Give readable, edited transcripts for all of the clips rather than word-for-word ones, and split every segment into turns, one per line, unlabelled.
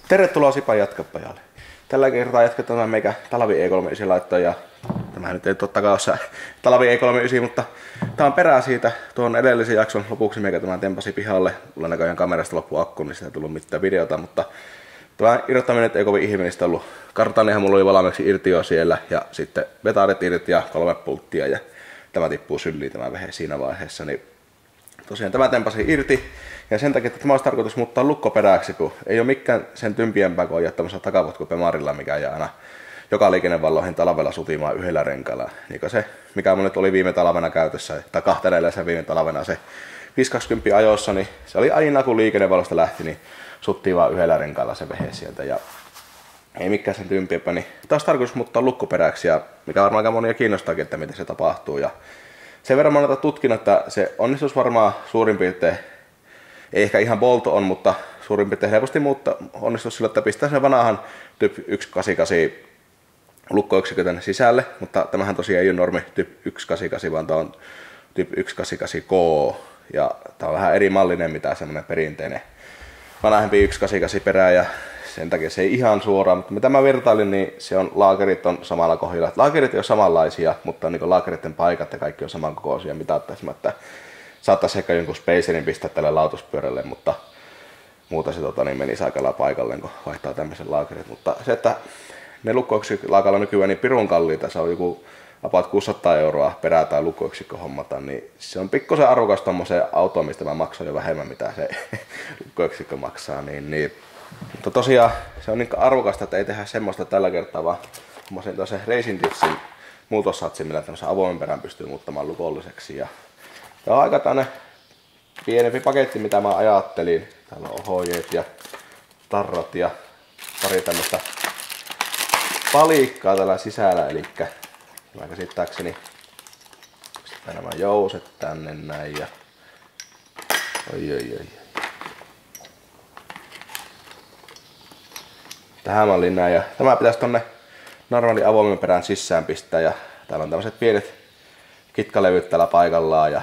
Tervetuloa Sipan jatkopajalle. Tällä kertaa jatketaan meikä talvi E39 laittoon ja tämä nyt ei totta kai ole talvi E39, mutta tämä on perää siitä tuon edellisen jakson lopuksi meikä tämän tempasi pihalle. Mulla näköjään kamerasta loppu akku, niin siitä ei tullut mitään videota, mutta tämä irrottaminen ei kovin ihmeellistä ollut. Kartanihan mulla oli valmiiksi irti jo siellä ja sitten vetaarit irti ja 3 pulttia ja tämä tippuu syliin tämä vehe siinä vaiheessa. Niin tosiaan tämä tempasi irti ja sen takia, että tämä olisi tarkoitus muuttaa lukkoperäksi, kun ei ole mikään sen tympiempää kuin jättämässä takapotkupemarilla, mikä jää aina joka liikennevalloihin talvella sutimaan yhdellä renkaalla. Niin kuin se, mikä mulla nyt oli viime talvena käytössä, tai 2 edellisessä viime talvena se 520 ajossa, niin se oli aina kun liikennevallosta lähti, niin suttiin vaan yhdellä renkaalla se vehe sieltä. Ja ei mikään sen tympiempää, niin taas tarkoitus muuttaa lukkoperäksi, ja mikä varmaan aika monia kiinnostaakin, että miten se tapahtuu. Ja sen verran mä olen tutkinut, että se onnistus varmaan suurin piirtein, ei ehkä ihan bolto on, mutta suurin piirtein helposti onnistus sillä, että pistää sen vanhaan Typ 188 lukkoyksikö tänne sisälle, mutta tämähän tosiaan ei ole normi Typ 188, vaan tämä on Typ 188K, ja tämä on vähän eri mallinen mitä semmoinen perinteinen vanhempi 188 perää, ja sen takia se ei ihan suoraan, mutta mitä mä vertailin, niin se on laakerit on samalla kohdilla. Laakerit ei ole samanlaisia, mutta niin laakeritten paikat ja kaikki on samankokoisia mitattaisiin, että saattaisi ehkä jonkun spacerin pistää tälle lautuspyörälle, mutta muuta se niin menisi aika lailla paikalleen, kun vaihtaa tämmöisen laakerit. Mutta se, että ne lukkoyksikkö laakalla nykyään niin pirun kalliita, se on joku about 600 € perää tai lukkoyksikkö hommata, niin se on pikkusen arvokas tommoseen autoon, mistä mä maksan jo vähemmän mitä se lukkoyksikkö maksaa, niin mutta tosiaan se on niin arvokasta, että ei tehdä semmoista tällä kertaa, vaan tuollaisen Racing Diffsin muutossatsin, millä tämmöisen avoimen perän pystyy muuttamaan lukolliseksi. Ja tämä on aika tämmöinen pienempi paketti, mitä mä ajattelin. Täällä on ohjeet ja tarrat ja pari tämmöistä palikkaa tällä sisällä, eli mä käsittääkseni pistetään nämä jouset tänne näin ja oi. Tähän malliin näin ja tämä pitäisi tonne normaali avoimen perään sisään pistää ja täällä on tämmöiset pienet kitkalevyt täällä paikallaan ja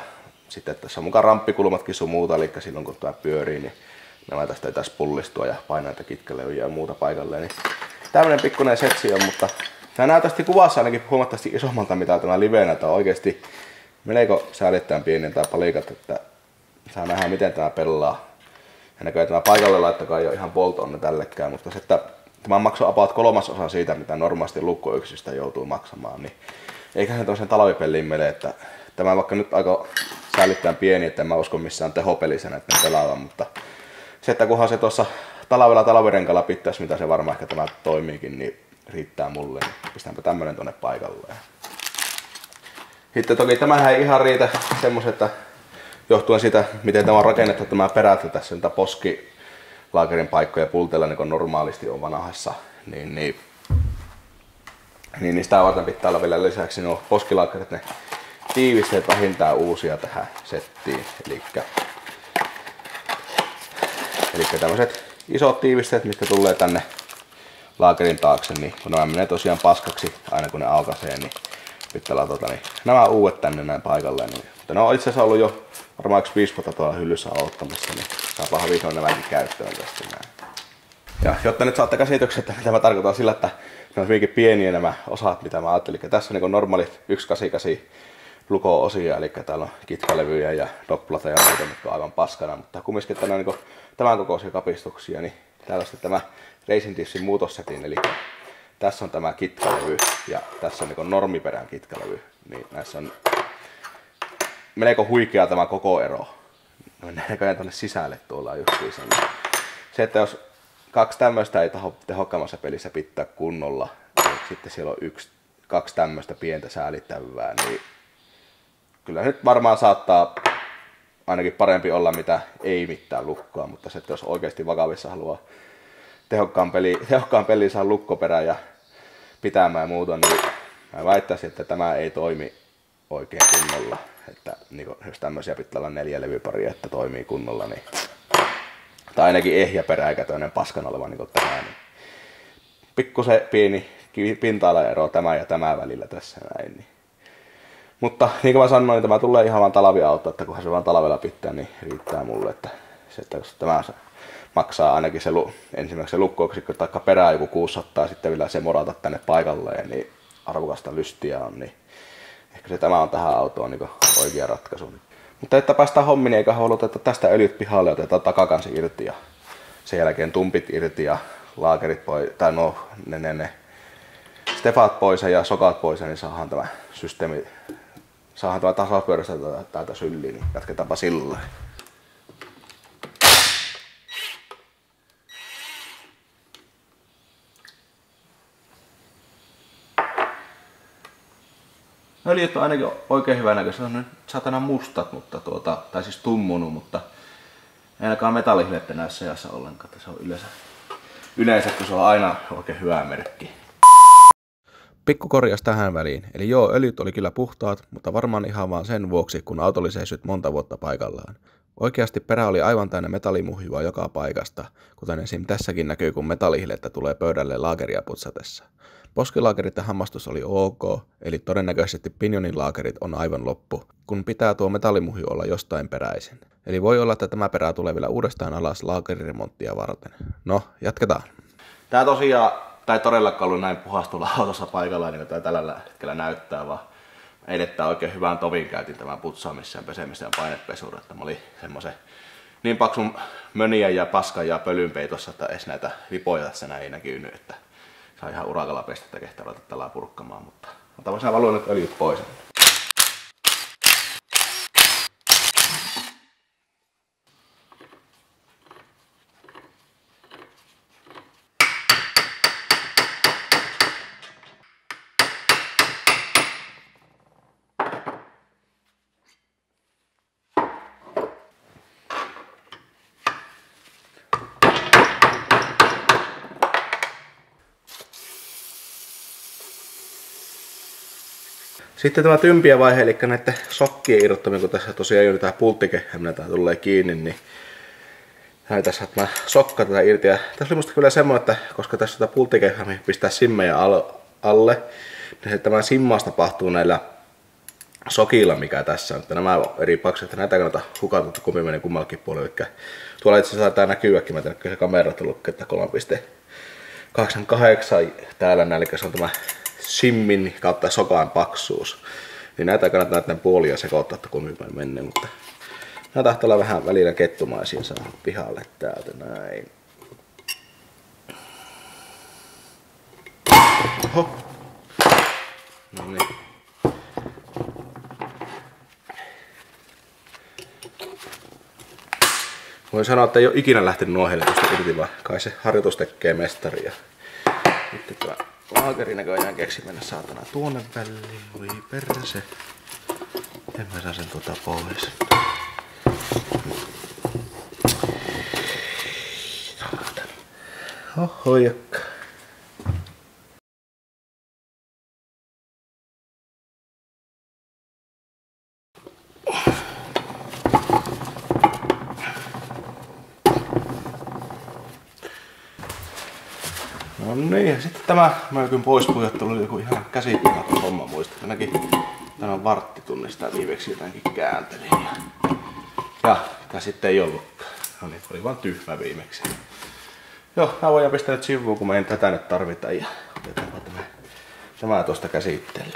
sitten tässä on mukaan ramppikulmatkin sun muuta, eli silloin kun tämä pyörii, niin nämä tästä ei taisi pullistua ja painaa näitä kitkalevyjä ja muuta paikalleen. Niin tämmönen pikkuinen setsi on, mutta tämä näyttäisi kuvassa ainakin huomattavasti isommalta mitä tämä livenä. Tämä on oikeesti melko säälittäen pieni tämä palikat, että saa nähdä miten tämä pelaa. Ja näköjään tämä paikalle laittakaa ei ole ihan bolt-on tällekään, mutta se, että tämä maksoi about 1/3 siitä, mitä normaalisti lukkoyksistä joutuu maksamaan, niin eikä se toisen talvipeliin mene, että tämä vaikka nyt aika säällittäen pieni, että en mä usko missään tehopelisenä, että pelaavan, mutta se, että kunhan se tuossa talvirenkalla pitäisi, mitä se varmaan ehkä tämä toimiikin, niin riittää mulle, niin pistäänpä tämmönen tonne paikalleen. Sitten toki tämähän ei ihan riitä semmoset, että johtuen siitä, miten tämä on rakennettu tämä perältä tässä niitä poskilaakerin paikkoja pulteilla, niin kuin normaalisti on vanhassa, niin sitä varten pitää olla vielä lisäksi nuo poskilaakerit, ne tiivisteet vähintään uusia tähän settiin. Eli tämmöiset isot tiivisteet, mitkä tulee tänne laakerin taakse, niin kun nämä menee tosiaan paskaksi aina kun ne aukaisee, niin pitää ladota niin nämä uudet tänne näin paikalleen. Niin, mutta ne on itse asiassa ollut jo varmaan 5 vuotta tuolla hyllyssä aloittamassa, niin saapa vihdoin nämäkin käyttöön tästä näin. Ja jotta nyt saatte käsityksen, että mitä mä tarkoitan sillä, että ne on hyvinkin pieniä nämä osat, mitä mä ajattelin. Eli tässä on niin normaali 188 luko-osia, eli täällä on kitkalevyjä ja dogplata ja muuta, mitkä on aivan paskana, mutta kumminkin että on niin tämän kokoisia kapistuksia, niin täällä on sitten tämä Racing Diffsin muutossetin, eli tässä on tämä kitkalevy ja tässä on niin normiperän kitkalevy, niin näissä on melko huikea tämä koko ero. Mennään näköjään tuonne sisälle tuolla justiinsa. Se, että jos 2 tämmöistä ei tehokkaammassa pelissä pitää kunnolla, niin sitten siellä on 2 tämmöistä pientä säälittävää, niin kyllä nyt varmaan saattaa ainakin parempi olla mitä ei mitään lukkoa, mutta se, että jos oikeasti vakavissa haluaa tehokkaan peliin saa lukkoperä ja pitämään ja muuta, niin mä väittäisin, että tämä ei toimi oikein kunnolla. Että niin jos tämmöisiä pitää olla 4 levyparia, että toimii kunnolla, niin tai ainakin ehjä perä eikä toinen paskan oleva niin kuin tämä. Niin pikkusen pieni pinta-alaero tämä ja tämä välillä tässä näin. Niin. Mutta niin kuin mä sanoin, niin tämä tulee ihan vaan talviauto, että kunhan se vaan talvella pitää, niin riittää mulle. Että se, että jos tämä maksaa ainakin se ensimmäiseksi se lukkoyksikkö tai perää joku 600, sitten vielä se morata tänne paikalleen, niin arvokasta lystiä on, niin ehkä se tämä on tähän autoon niin oikea ratkaisu. Mutta että päästään hommiin, eikä haluta, että tästä öljyt pihalle ja otetaan takakansi irti ja sen jälkeen tumpit irti ja laakerit pois, tai no ne stefat pois ja sokat pois, niin saadaan tämä systeemi, saadaan tämä tasapyörästä täältä sylliin, niin jatketaanpa sillä. Öljyt on ainakin oikein hyvä näköistä. Se on nyt satana mustat, mutta tai siis tummunut, mutta ei ainakaan metallihilettä näy seassa ollenkaan. Se on yleensä kun se on aina oikein hyvä merkki. Pikku korjaus tähän väliin. Eli joo, öljyt oli kyllä puhtaat, mutta varmaan ihan vaan sen vuoksi, kun auto oli seissyt monta vuotta paikallaan. Oikeasti perä oli aivan täynnä metallimuhjua joka paikasta, kuten esim. Tässäkin näkyy, kun metallihilettä tulee pöydälle laakeria putsatessa. Poskilaakerit ja hammastus oli ok, eli todennäköisesti pinjonin laakerit on aivan loppu, kun pitää tuo metallimuhju olla jostain peräisin. Eli voi olla, että tämä perä tulee vielä uudestaan alas laakeriremonttia varten. No, jatketaan. Tää tosiaan, tää ei todellakaan ollut näin puhastulla autossa paikallaan, niin kuin tällä hetkellä näyttää, vaan eilettä oikein hyvän tovin käytin tämän putsaamisen ja pesemisen ja painepesura, että mä olin semmosen niin paksun mönien ja paskan ja pölyn peitossa, että edes näitä vipoja tässä ei näkynyt, että saa ihan urakalla pestä, että kehtaa ruveta tällä purkkamaan, mutta mä valuin nyt öljyt pois. Sitten tämä tympiä vaihe, eli näiden sokkien irrottaminen, kun tässä tosiaan jo tämä pulttikehä, tää tulee kiinni, niin tässä tämä sokka tätä irti. Ja tässä oli musta kyllä semmoinen, että koska tässä tämä pulttikehä pistää simmejä alle, niin tämä simmaus tapahtuu näillä sokilla, mikä tässä on. Että nämä on eri paksuja, että näitä kannata hukata, että kumpi menee kummallakin puolella. Eli tuolla itse asiassa tää näkyväkin, mä tiedän, että se kamerasta lukee, että 3,88 täällä näin, eli se on tämä simmin kautta sokan paksuus. Niin näitä kannattaa näiden puolia sekoittaa, että kummin menee, mutta nämä tahtoo olla vähän välillä kettumaisia saada pihalle täältä näin. Oho. No niin. Voin sanoa, että ei ole ikinä lähtenyt nuo helposti irti, vaan kai se harjoitus tekee mestaria. Nyt tämä laakeri näköjään keksi mennä saatana tuonne väliin. Voi perse. Miten mä saan sen pois? Oho, jokka. No niin, ja sitten tämä möykyn poispujottelu oli joku ihan käsittämätön homma muista. Ainakin tämän varttitunnista viimeksi jotenkin kääntelin. Ja tää sitten ei ollutkaan. No niin, oli vaan tyhmä viimeksi. Joo, mä voin pistää nyt sivuun, kun me ei tätä nyt tarvita. Ja otetaanpa tämä tuosta käsittelyyn.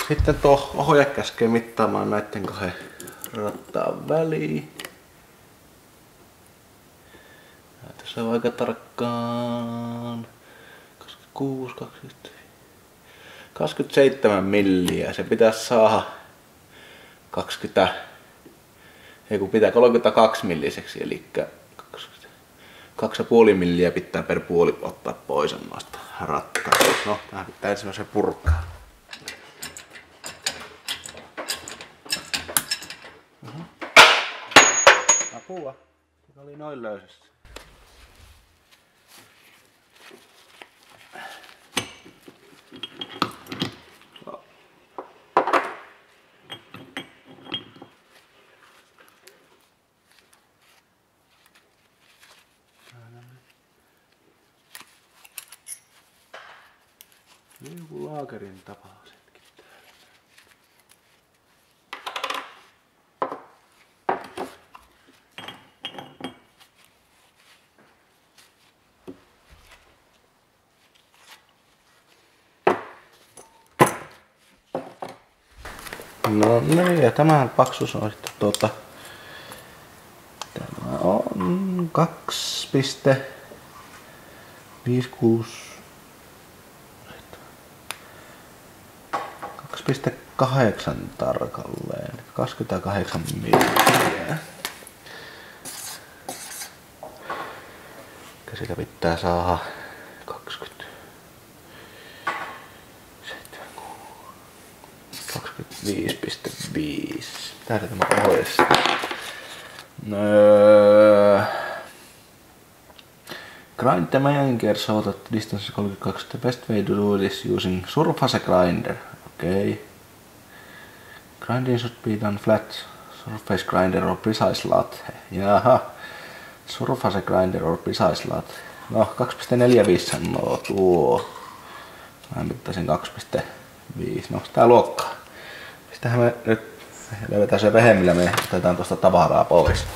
Sitten tuo ohje käskee mittaamaan näiden kahden rattaan väliin. Tässä on aika tarkkaan 26, 20, 27 milliä. Se pitäisi saada 20, ei kun pitää 32 milliseksi, eli 2,5 milliä pitää per puoli ottaa pois noista rattaista. No, tähän pitää ensimmäisen purkaa. Apua. Se oli noin löysässä. Jaagerin tapausetkin täällä. No niin, ja tämän paksuus on sitten tämä on 2,8 tarkalleen, 28 milliä. Siitä pitää saada 25,5. Täällä tämä ohjeessa. Grind the manger so that the distance is 32. The best way to do this using surface grinder. Okay. Grinding should be done flat surface grinder or precise lathe. Jaha. Surface grinder or precise lathe. No 2,45 sanoo tuo. Mä mittaisin 2,5. No tää luokkaa. Mistähän me nyt löydetään se vehe, millä me otetaan tuosta tavaraa pois.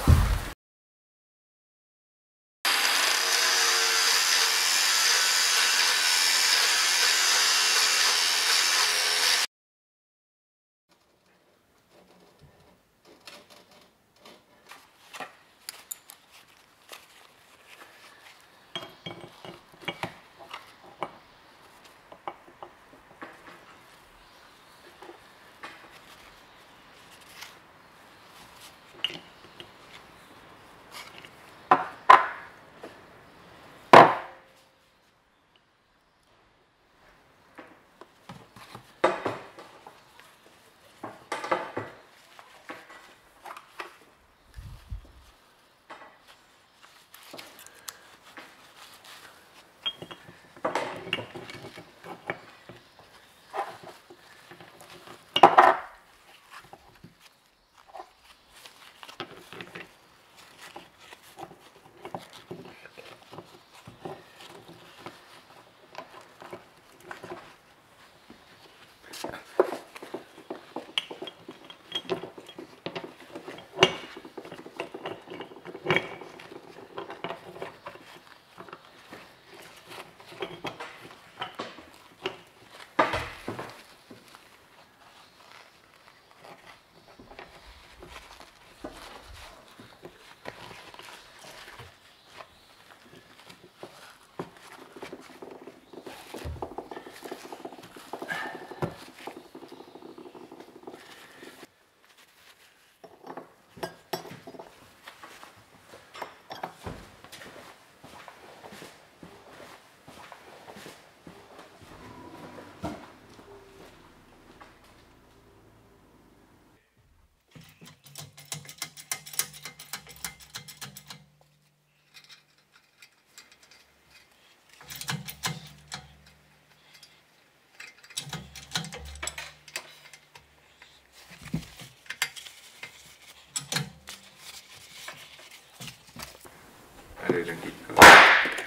Edellisen kikkaan.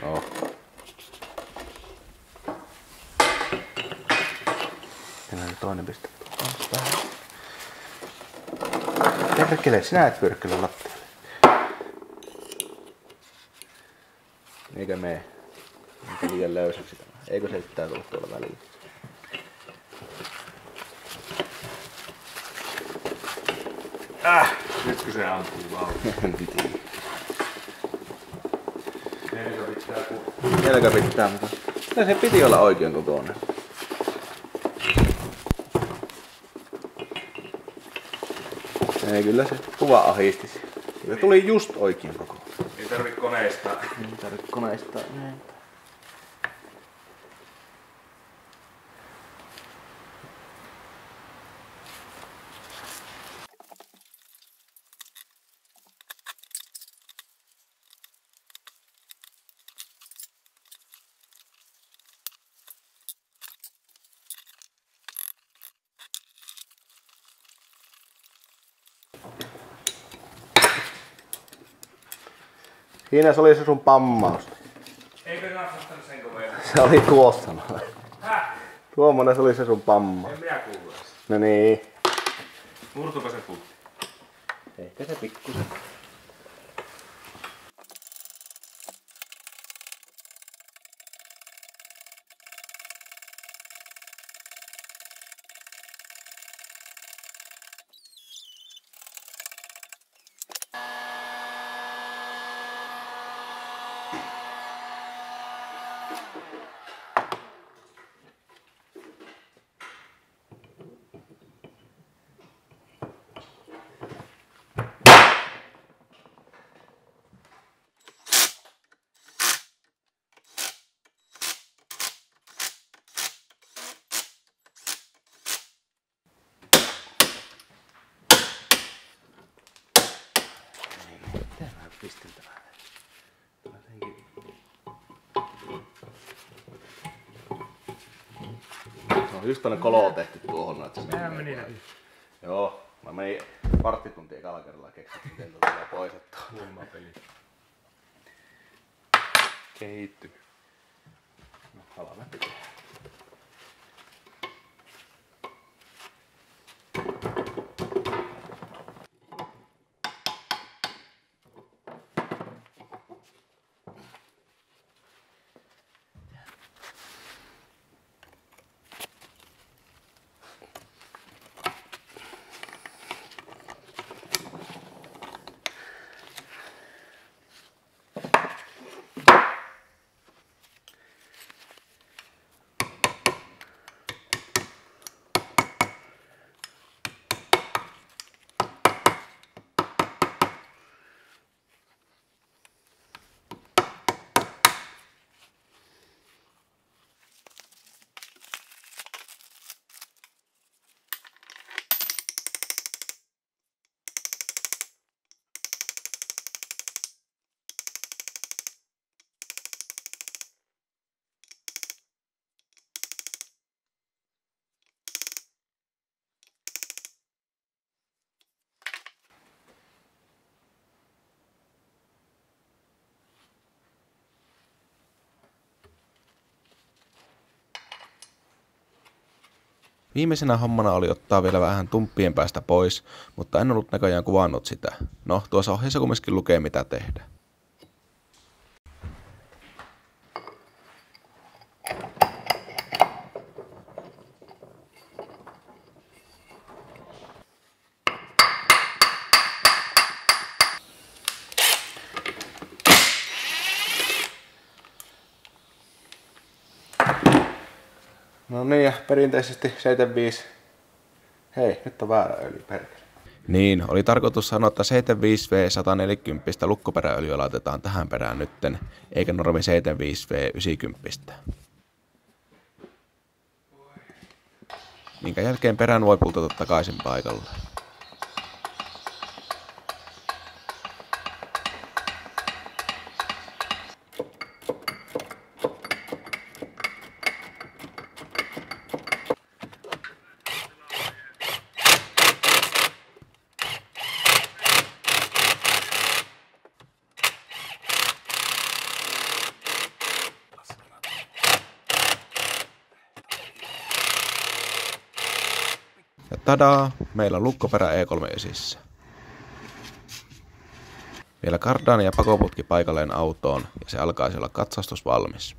No. Tänään toinen piste. Perkele, sinä et pyrkkele lattialle. Eikö mee? Onko liian löysäksi tämä? Eikö se pitää tulla tuolla väliin?
Nytkö se ampuu vauhtia?
Selkä pitää, mutta se piti olla oikein kokoinen. Ei, kyllä se kuva ahisti. Se tuli just oikein kokoinen.
Ei tarvi koneista.
Ei tarvi koneista. Siinä se oli se sun pammaus.
Eikö napsastanut sen kovaa?
Se oli tuossa noin.
Häh?
Tuommoinen se oli se sun pamma.
En minä kuulu edes.
No niin.
Murtuuko se putti?
Ehkä se pikkusen. Miten mä pistin tämän? Se on just tonne kolo tehty tuohon, että se
meni läpi.
Joo, mä menin varttituntia ekalla kerralla keksit, miten tulee poistettua.
Kulmapeli. Kehitty.
No, haluan läpi tehdä.
Viimeisenä hommana oli ottaa vielä vähän tumppien päästä pois, mutta en ollut näköjään kuvannut sitä. No, tuossa ohjeessa kumminkin lukee mitä tehdä.
No niin, ja perinteisesti 75. Hei, nyt on väärä öljy, perkele.
Niin, oli tarkoitus sanoa, että 75V 140 lukkoperäöljyä laitetaan tähän perään nytten, eikä normi 75V 90. Minkä jälkeen perään voi pultata takaisin paikalle. Ja tadaa, meillä on lukkoperä E39. Vielä kardaani ja pakoputki paikalleen autoon ja se alkaisi olla katsastus valmis.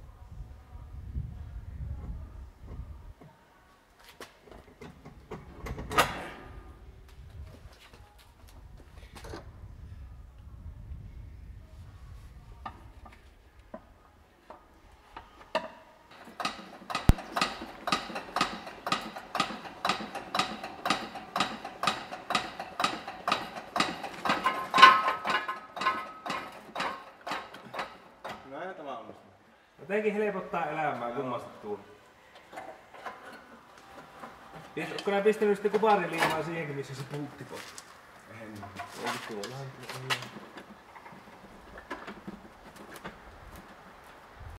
Näinhän tämä onnistuu.
Jotenkin helpottaa elämää kummasta tulla. Oletko nää pistänyt sitten kupariliimaa siihenkin, missä se puutti pois? En. Tuollahan